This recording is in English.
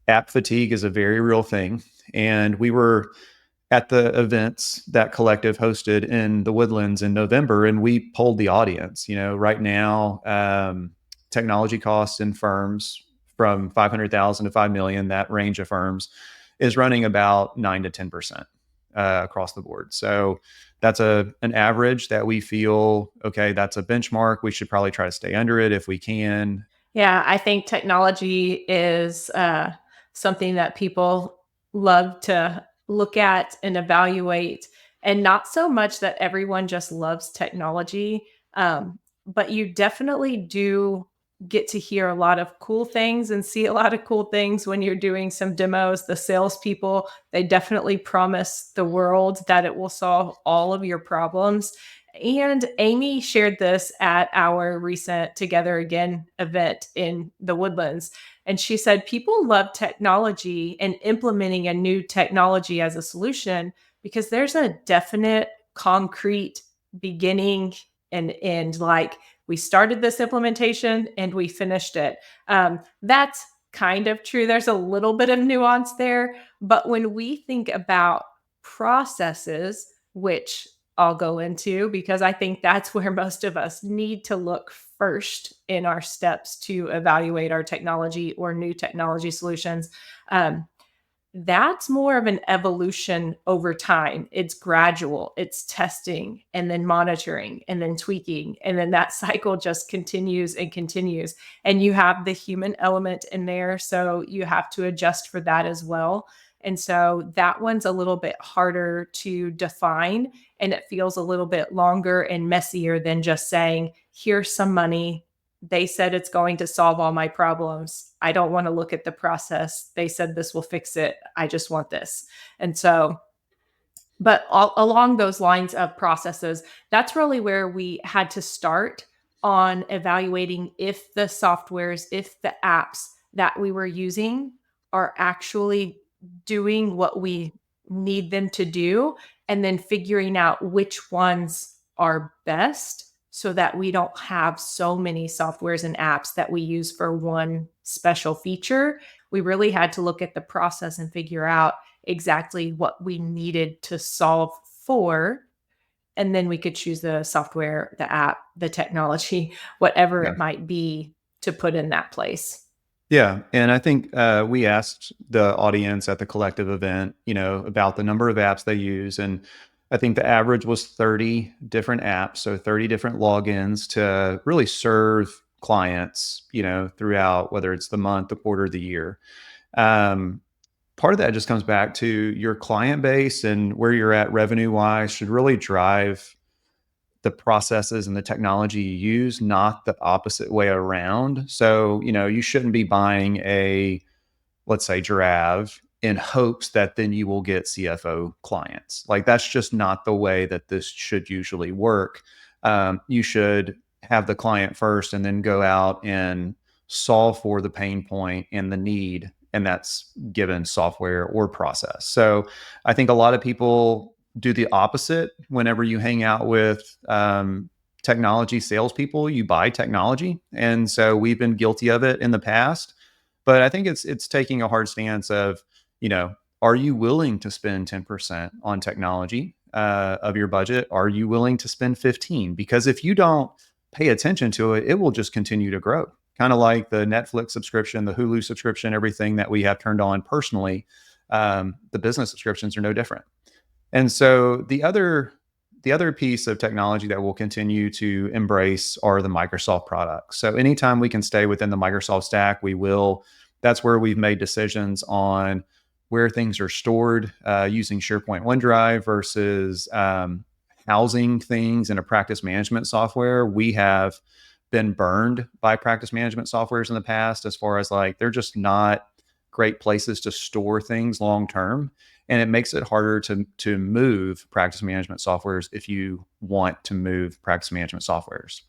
app fatigue is a very real thing. And we were at the events that Collective hosted in the Woodlands in November, and we polled the audience. Right now, technology costs in firms from 500,000 to 5 million, that range of firms, is running about 9 to 10% across the board. So that's an average that we feel, okay, that's a benchmark. We should probably try to stay under it if we can. Yeah, I think technology is something that people love to look at and evaluate, and not so much that everyone just loves technology. But you definitely do get to hear a lot of cool things and see a lot of cool things when you're doing some demos. The salespeople, they definitely promise the world that it will solve all of your problems. And Amy shared this at our recent Together Again event in the Woodlands. And she said people love technology and implementing a new technology as a solution because there's a definite concrete beginning and end. Like, we started this implementation and we finished it. That's kind of true. There's a little bit of nuance there. But when we think about processes, which I'll go into, because I think that's where most of us need to look first in our steps to evaluate our technology or new technology solutions. Um, that's more of an evolution over time. It's gradual, it's testing and then monitoring and then tweaking. And then that cycle just continues and continues. And you have the human element in there. So you have to adjust for that as well. And so that one's a little bit harder to define. And it feels a little bit longer and messier than just saying, here's some money. They said it's going to solve all my problems. I don't want to look at the process. They said this will fix it. I just want this. And so, but along those lines of processes, that's really where we had to start on evaluating if the softwares, if the apps that we were using are actually doing what we need them to do, and then figuring out which ones are best so that we don't have so many softwares and apps that we use for one special feature. We really had to look at the process and figure out exactly what we needed to solve for. And then we could choose the software, the app, the technology, whatever Yeah. it might be to put in that place. Yeah. And I think we asked the audience at the Collective event, about the number of apps they use. And I think the average was 30 different apps. So 30 different logins to really serve clients, throughout, whether it's the month, the quarter, the year. Um, Part of that just comes back to your client base and where you're at revenue wise should really drive the processes and the technology you use, not the opposite way around. So, you shouldn't be buying let's say, Giraffe in hopes that then you will get CFO clients. Like, that's just not the way that this should usually work. You should have the client first and then go out and solve for the pain point and the need, and that's given software or process. So I think a lot of people do the opposite whenever you hang out with technology salespeople. You buy technology, and so we've been guilty of it in the past. But I think it's taking a hard stance of, are you willing to spend 10% on technology of your budget? Are you willing to spend 15? Because if you don't pay attention to it, it will just continue to grow. Kind of like the Netflix subscription, the Hulu subscription, everything that we have turned on personally. The business subscriptions are no different. And so the other piece of technology that we'll continue to embrace are the Microsoft products. So anytime we can stay within the Microsoft stack, we will. That's where we've made decisions on where things are stored using SharePoint OneDrive versus housing things in a practice management software. We have been burned by practice management softwares in the past, as far as like they're just not great places to store things long term, and it makes it harder to move practice management softwares if you want to move practice management softwares.